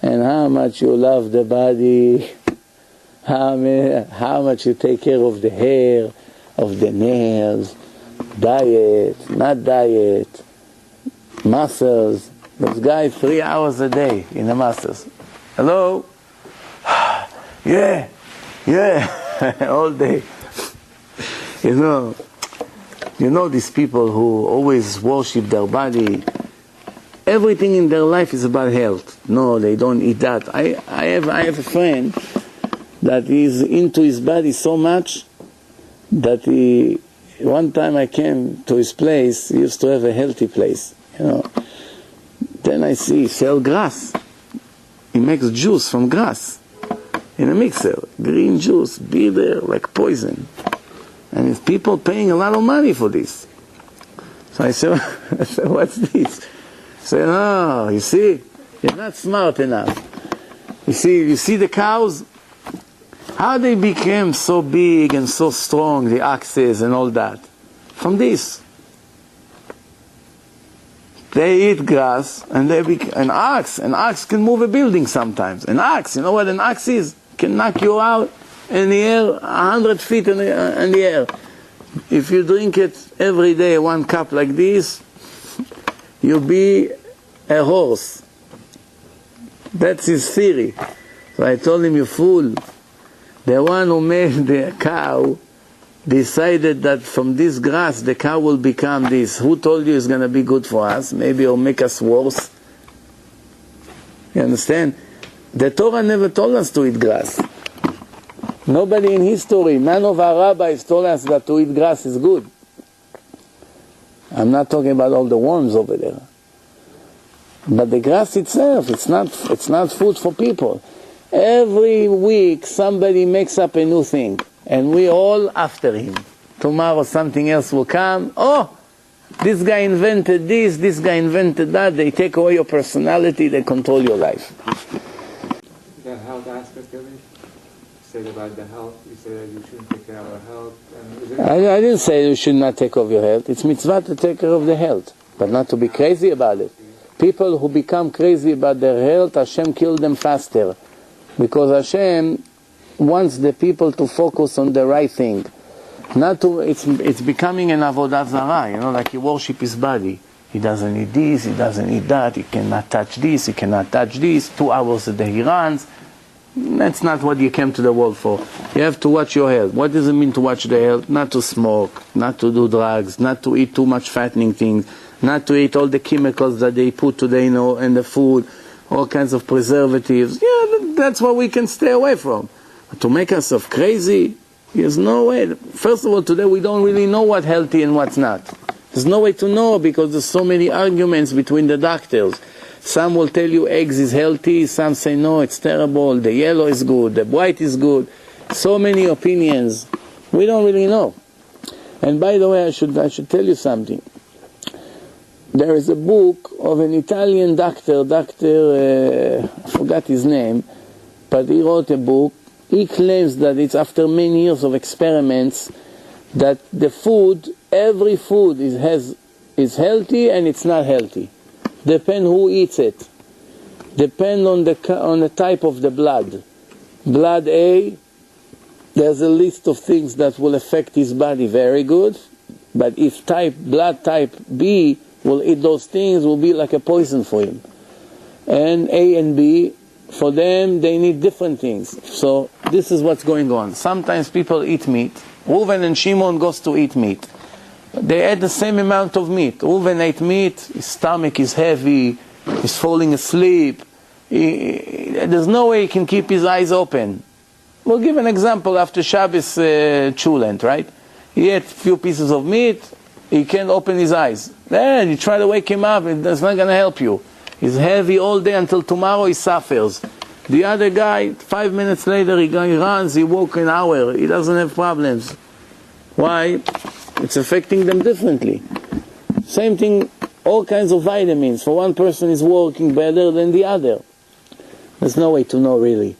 and how much you love the body, how much you take care of the hair, of the nails, diet, not diet, muscles. This guy 3 hours a day in the muscles. Hello? Yeah, all day. You know these people who always worship their body. Everything in their life is about health. No, they don't eat that. I have a friend that is into his body so much that one time I came to his place. He used to have a healthy place, Then I see he sell grass. He makes juice from grass in a mixer, green juice, bitter like poison. And it's people paying a lot of money for this. So I said, what's this? He said, oh, you see, you're not smart enough. You see the cows? How they became so big and so strong, the oxes and all that? From this. They eat grass, and an ox can move a building sometimes. An ox, you know what an ox is? Can knock you out in the air, 100 feet in the air. If you drink it every day, 1 cup like this, you'll be a horse. That's his theory. So I told him, you fool. The one who made the cow decided that from this grass the cow will become this. Who told you it's going to be good for us? Maybe it'll make us worse. You understand? The Torah never told us to eat grass. Nobody in history, none of our rabbis told us that to eat grass is good. I'm not talking about all the worms over there. But the grass itself, it's not food for people. Every week somebody makes up a new thing, and we all after him. Tomorrow something else will come. Oh, this guy invented this guy invented that. They take away your personality, they control your life. The health aspect of it? You said about the health, you said that you shouldn't take care of our health. I didn't say you should not take care of your health. It's mitzvah to take care of the health, but not to be crazy about it. People who become crazy about their health, Hashem killed them faster. Because Hashem wants the people to focus on the right thing. It's becoming an avodah zarah, like he worship his body. He doesn't eat this, he doesn't eat that, he cannot touch this, he cannot touch this. 2 hours a day he runs. That's not what you came to the world for. You have to watch your health. What does it mean to watch the health? Not to smoke, not to do drugs, not to eat too much fattening things, not to eat all the chemicals that they put today, in the food, all kinds of preservatives. Yeah, that's what we can stay away from. But to make ourselves crazy, there's no way. First of all, today we don't really know what's healthy and what's not. There's no way to know because there's so many arguments between the doctors. Some will tell you eggs is healthy, some say no, it's terrible, the yellow is good, the white is good. So many opinions. We don't really know. And by the way, I should tell you something. There is a book of an Italian doctor, I forgot his name, but he wrote a book. He claims that it's after many years of experiments that the food, every food is healthy and it's not healthy. Depend who eats it. Depend on the type of the blood. Blood A, there's a list of things that will affect his body very good, but if blood type B will eat those things, will be like a poison for him. And A and B, for them, they need different things. So this is what's going on. Sometimes people eat meat. Reuven and Shimon goes to eat meat. They ate the same amount of meat. Reuven ate meat, his stomach is heavy, he's falling asleep. There's no way he can keep his eyes open. We'll give an example after Shabbos chulent, right? He ate a few pieces of meat, he can't open his eyes. Then you try to wake him up, it's not going to help you. He's heavy all day until tomorrow he suffers. The other guy, 5 minutes later, he runs, he walks an hour, he doesn't have problems. Why? It's affecting them differently. Same thing, all kinds of vitamins. For one person is working better than the other. There's no way to know really.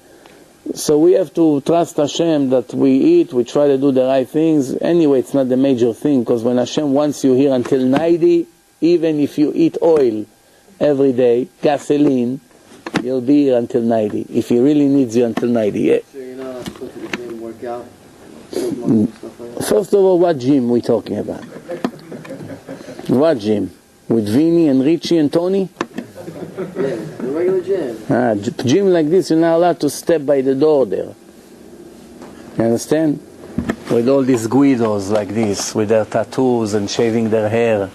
So we have to trust Hashem that we eat, we try to do the right things. Anyway, it's not the major thing, because when Hashem wants you here until 90, even if you eat oil every day, gasoline, you'll be here until 90. If he really needs you until 90, yeah. So you're not allowed to go to the gym, work out, build muscle and stuff like that? First of all, what gym we talking about? What gym? With Vinny and Richie and Tony? Yeah, the regular gym. Gym like this, you're not allowed to step by the door there. You understand? With all these Guidos like this, with their tattoos and shaving their hair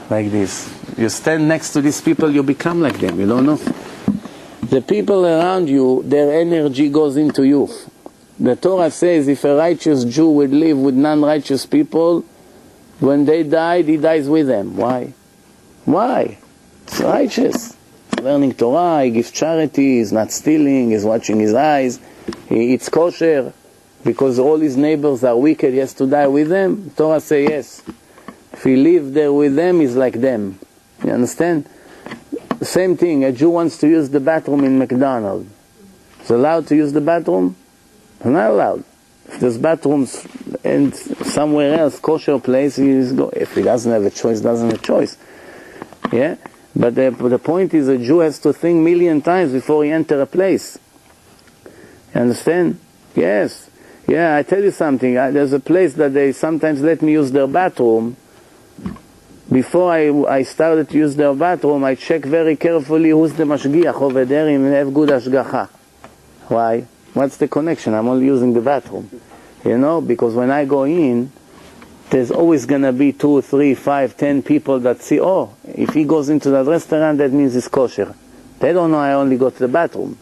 like this. You stand next to these people, you become like them, you don't know? The people around you, their energy goes into you. The Torah says if a righteous Jew would live with non-righteous people, when they died, he dies with them. Why? Why? It's righteous. He's learning Torah, he gives charity, he's not stealing, he's watching his eyes, he eats kosher. Because all his neighbors are wicked, he has to die with them. Torah says yes. If he lives there with them, he's like them. You understand? The same thing, a Jew wants to use the bathroom in McDonald's. He's allowed to use the bathroom? He's not allowed. If there's bathrooms and somewhere else, kosher place, he's go. If he doesn't have a choice, doesn't have a choice. Yeah? But the point is, a Jew has to think 1,000,000 times before he enters a place. You understand? Yes. Yeah, I tell you something. There's a place that they sometimes let me use their bathroom. Before I started to use their bathroom, I check very carefully who's the mashgiach over there and have good ashgacha. Why? What's the connection? I'm only using the bathroom. You know, because when I go in, there's always going to be 2, 3, 5, 10 people that see, oh, if he goes into that restaurant, that means it's kosher. They don't know I only go to the bathroom.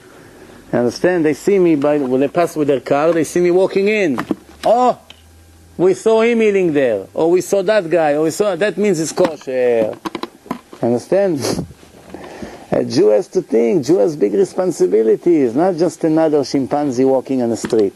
You understand? They see me, when they pass with their car, they see me walking in. Oh, we saw him eating there. Or we saw that guy. Or we saw, that means it's kosher. Understand? A Jew has to think. Jew has big responsibilities. Not just another chimpanzee walking on the street.